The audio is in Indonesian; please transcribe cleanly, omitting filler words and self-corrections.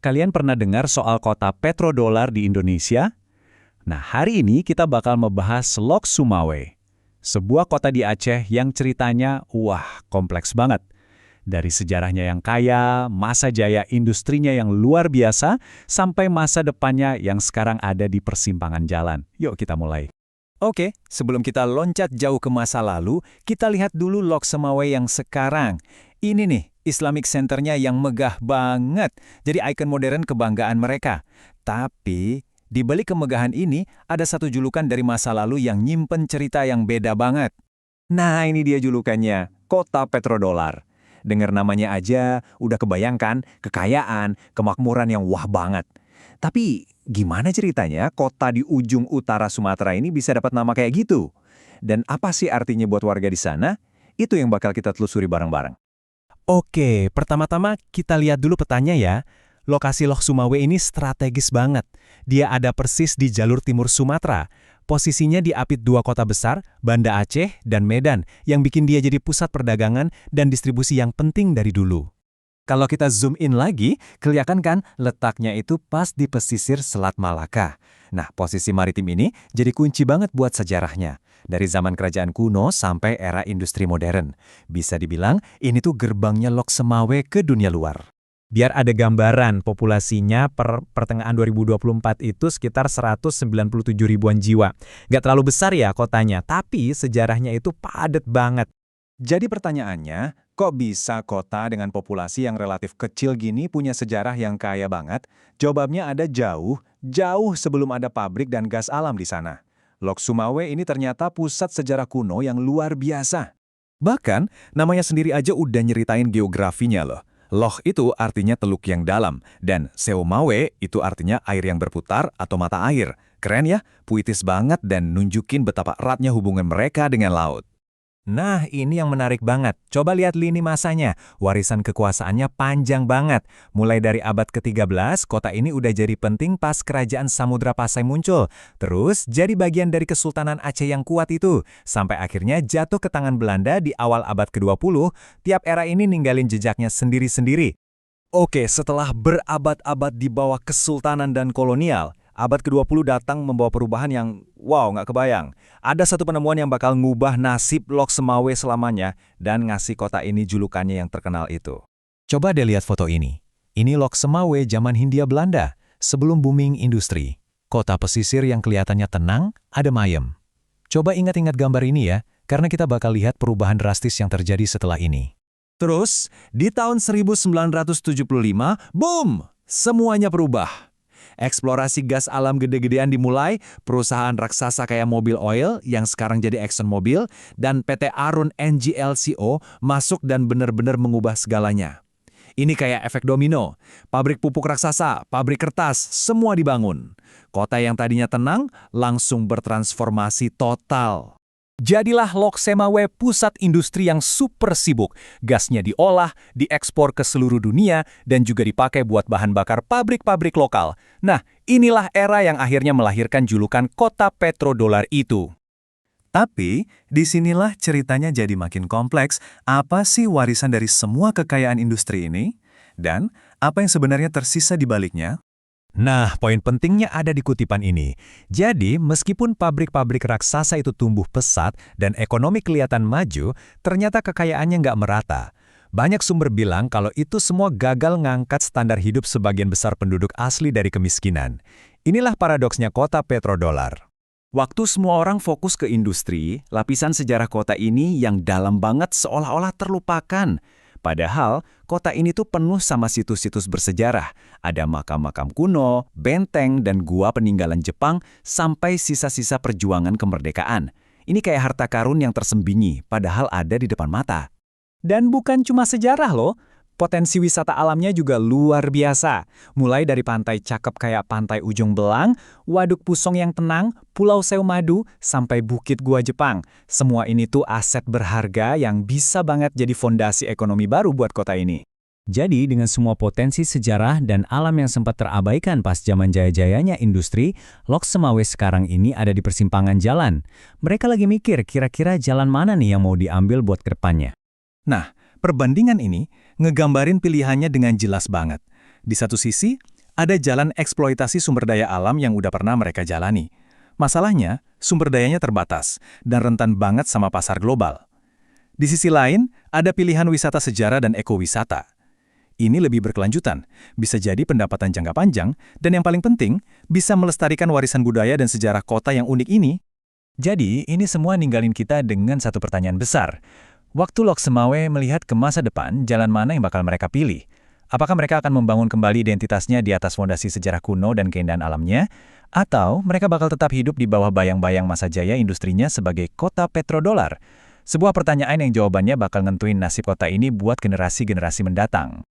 kalian pernah dengar soal kota petrodolar di Indonesia? Nah, hari ini kita bakal membahas Lok Sumawe. Sebuah kota di Aceh yang ceritanya, kompleks banget. Dari sejarahnya yang kaya, masa jaya industrinya yang luar biasa, sampai masa depannya yang sekarang ada di persimpangan jalan. Yuk kita mulai. Oke, sebelum kita loncat jauh ke masa lalu, kita lihat dulu Lok Sumawe yang sekarang. Ini nih, Islamic Center-nya yang megah banget. Jadi ikon modern kebanggaan mereka. Tapi, di balik kemegahan ini, ada satu julukan dari masa lalu yang nyimpen cerita yang beda banget. Nah, ini dia julukannya, Kota Petrodolar. Dengar namanya aja, udah kebayangkan kekayaan, kemakmuran yang wah banget. Tapi, gimana ceritanya kota di ujung utara Sumatera ini bisa dapat nama kayak gitu? Dan apa sih artinya buat warga di sana? Itu yang bakal kita telusuri bareng-bareng. Oke, pertama-tama kita lihat dulu petanya ya. Lokasi Lok Sumawe ini strategis banget. Dia ada persis di jalur timur Sumatera. Posisinya diapit dua kota besar, Banda Aceh dan Medan, yang bikin dia jadi pusat perdagangan dan distribusi yang penting dari dulu. Kalau kita zoom in lagi, kelihatan kan letaknya itu pas di pesisir Selat Malaka. Nah, posisi maritim ini jadi kunci banget buat sejarahnya. Dari zaman kerajaan kuno sampai era industri modern. Bisa dibilang, ini tuh gerbangnya Lok Sumawe ke dunia luar. Biar ada gambaran, populasinya per pertengahan 2024 itu sekitar 197 ribuan jiwa. Nggak terlalu besar ya kotanya, tapi sejarahnya itu padat banget. Jadi pertanyaannya, kok bisa kota dengan populasi yang relatif kecil gini punya sejarah yang kaya banget? Jawabnya ada jauh sebelum ada pabrik dan gas alam di sana. Lok Sumawe ini ternyata pusat sejarah kuno yang luar biasa. Bahkan, namanya sendiri aja udah nyeritain geografinya loh. Loh itu artinya teluk yang dalam, dan Seumawe itu artinya air yang berputar atau mata air. Keren ya, puitis banget dan nunjukin betapa eratnya hubungan mereka dengan laut. Nah, ini yang menarik banget. Coba lihat lini masanya. Warisan kekuasaannya panjang banget. Mulai dari abad ke-13, kota ini udah jadi penting pas kerajaan Samudra Pasai muncul. Terus, jadi bagian dari Kesultanan Aceh yang kuat itu. Sampai akhirnya jatuh ke tangan Belanda di awal abad ke-20, tiap era ini ninggalin jejaknya sendiri-sendiri. Oke, setelah berabad-abad di bawah kesultanan dan kolonial, abad ke-20 datang membawa perubahan yang, nggak kebayang. Ada satu penemuan yang bakal ngubah nasib Lok Sumawe selamanya dan ngasih kota ini julukannya yang terkenal itu. Coba deh lihat foto ini. Ini Lok Sumawe zaman Hindia Belanda, sebelum booming industri. Kota pesisir yang kelihatannya tenang, adem ayem. Coba ingat-ingat gambar ini ya, karena kita bakal lihat perubahan drastis yang terjadi setelah ini. Terus, di tahun 1975, boom! Semuanya berubah. Eksplorasi gas alam gede-gedean dimulai, perusahaan raksasa kayak Mobil Oil yang sekarang jadi Exxon Mobil, dan PT Arun NGLCO masuk dan benar-benar mengubah segalanya. Ini kayak efek domino, pabrik pupuk raksasa, pabrik kertas, semua dibangun. Kota yang tadinya tenang langsung bertransformasi total. Jadilah Lok Sumawe pusat industri yang super sibuk. Gasnya diolah, diekspor ke seluruh dunia, dan juga dipakai buat bahan bakar pabrik-pabrik lokal. Nah, inilah era yang akhirnya melahirkan julukan Kota Petrodolar itu. Tapi, disinilah ceritanya jadi makin kompleks. Apa sih warisan dari semua kekayaan industri ini? Dan, apa yang sebenarnya tersisa di baliknya? Nah, poin pentingnya ada di kutipan ini. Jadi, meskipun pabrik-pabrik raksasa itu tumbuh pesat dan ekonomi kelihatan maju, ternyata kekayaannya nggak merata. Banyak sumber bilang kalau itu semua gagal ngangkat standar hidup sebagian besar penduduk asli dari kemiskinan. Inilah paradoksnya kota petrodolar. Waktu semua orang fokus ke industri, lapisan sejarah kota ini yang dalam banget seolah-olah terlupakan. Padahal, kota ini tuh penuh sama situs-situs bersejarah. Ada makam-makam kuno, benteng, dan gua peninggalan Jepang, sampai sisa-sisa perjuangan kemerdekaan. Ini kayak harta karun yang tersembunyi, padahal ada di depan mata. Dan bukan cuma sejarah loh, potensi wisata alamnya juga luar biasa. Mulai dari pantai cakep kayak Pantai Ujung Belang, Waduk Pusong yang tenang, Pulau Seumadu, sampai Bukit Gua Jepang. Semua ini tuh aset berharga yang bisa banget jadi fondasi ekonomi baru buat kota ini. Jadi dengan semua potensi sejarah dan alam yang sempat terabaikan pas zaman jaya-jayanya industri, Lok Sumawe sekarang ini ada di persimpangan jalan. Mereka lagi mikir kira-kira jalan mana nih yang mau diambil buat ke depannya. Nah, perbandingan ini ngegambarin pilihannya dengan jelas banget. Di satu sisi, Ada jalan eksploitasi sumber daya alam yang udah pernah mereka jalani. Masalahnya, sumber dayanya terbatas dan rentan banget sama pasar global. Di sisi lain, ada pilihan wisata sejarah dan ekowisata. Ini lebih berkelanjutan, bisa jadi pendapatan jangka panjang, dan yang paling penting, bisa melestarikan warisan budaya dan sejarah kota yang unik ini. Jadi, ini semua ninggalin kita dengan satu pertanyaan besar. Waktu Lok Semawe melihat ke masa depan, jalan mana yang bakal mereka pilih? Apakah mereka akan membangun kembali identitasnya di atas fondasi sejarah kuno dan keindahan alamnya? Atau mereka bakal tetap hidup di bawah bayang-bayang masa jaya industrinya sebagai kota petrodolar? Sebuah pertanyaan yang jawabannya bakal nentuin nasib kota ini buat generasi-generasi mendatang.